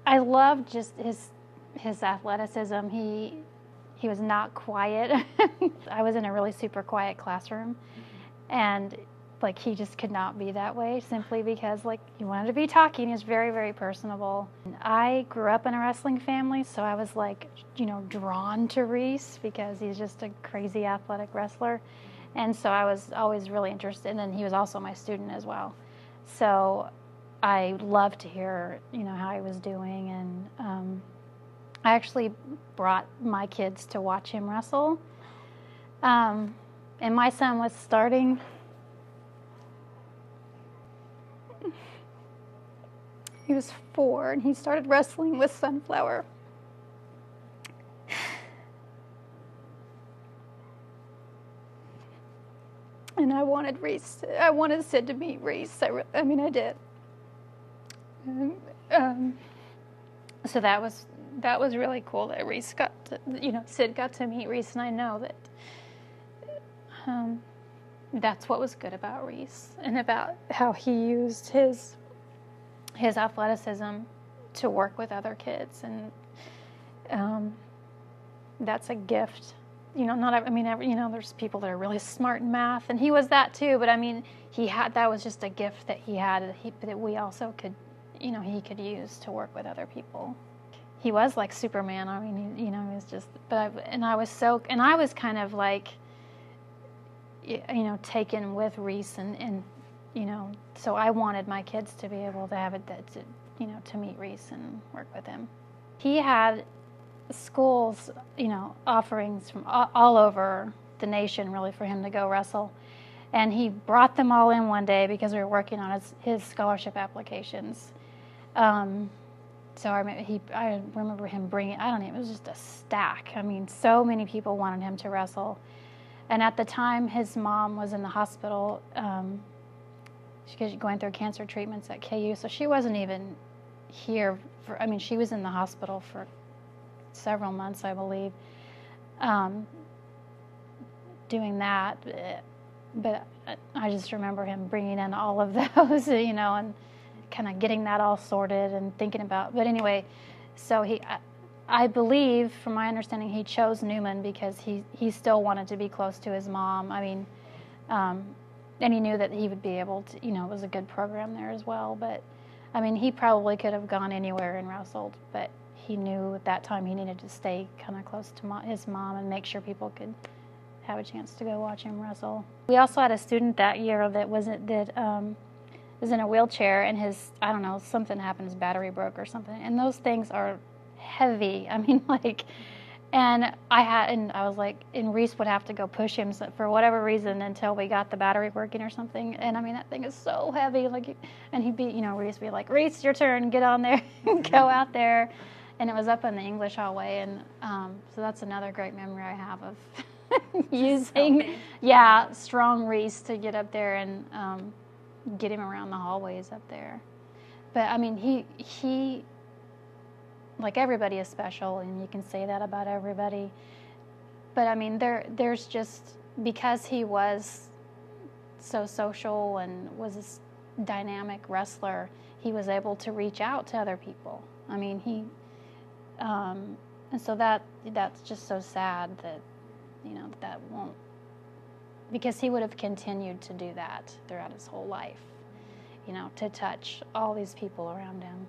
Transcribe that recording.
I loved just his athleticism. He was not quiet. I was in a really super quiet classroom, and like he just could not be that way simply because like he wanted to be talking. He was very, very personable. And I grew up in a wrestling family, so I was like, you know, drawn to Reece because he's just a crazy athletic wrestler. And so I was always really interested, and then he was also my student as well. So I loved to hear, you know, how he was doing, and I actually brought my kids to watch him wrestle. And my son was starting. He was 4, and he started wrestling with Sunflower. And I wanted Sid to meet Reece. I mean, I did. So that was really cool that Reece got to, you know, Sid got to meet Reece, and I know that that's what was good about Reece and about how he used his athleticism to work with other kids, and that's a gift. You know, you know, there's people that are really smart in math, and he was that too. But I mean, that was just a gift that he had that we also could, you know, he could use to work with other people. He was like Superman. I mean, you know, he was just. I was kind of like, you know, taken with Reece, and you know, so I wanted my kids to be able to have you know, to meet Reece and work with him. He had schools, you know, offerings from all over the nation really for him to go wrestle. And he brought them all in one day because we were working on his scholarship applications. So I remember him bringing, I don't know, it was just a stack. I mean, so many people wanted him to wrestle. And at the time, his mom was in the hospital. She was going through cancer treatments at KU, so she wasn't even here. She was in the hospital for several months, I believe, doing that. But I just remember him bringing in all of those, you know, and kind of getting that all sorted and thinking about. But anyway, so I believe, from my understanding, he chose Newman because he still wanted to be close to his mom. I mean, and he knew that he would be able to, you know, it was a good program there as well. But I mean, he probably could have gone anywhere and wrestled, but he knew at that time he needed to stay kind of close to his mom and make sure people could have a chance to go watch him wrestle. We also had a student that year that was in a wheelchair, and I don't know, something happened, his battery broke or something, and those things are heavy. I mean, like, and I was like, and Reece would have to go push him for whatever reason until we got the battery working or something. And I mean, that thing is so heavy. Like, and Reece would be like, Reece, your turn, get on there, go out there. And it was up in the English hallway, and so that's another great memory I have of using, strong Reece to get up there and get him around the hallways up there. But I mean, he like, everybody is special, and you can say that about everybody. But I mean, there's just, because he was so social and was this dynamic wrestler, he was able to reach out to other people. I mean, and so that's just so sad that, you know, that won't, because he would have continued to do that throughout his whole life, you know, to touch all these people around him.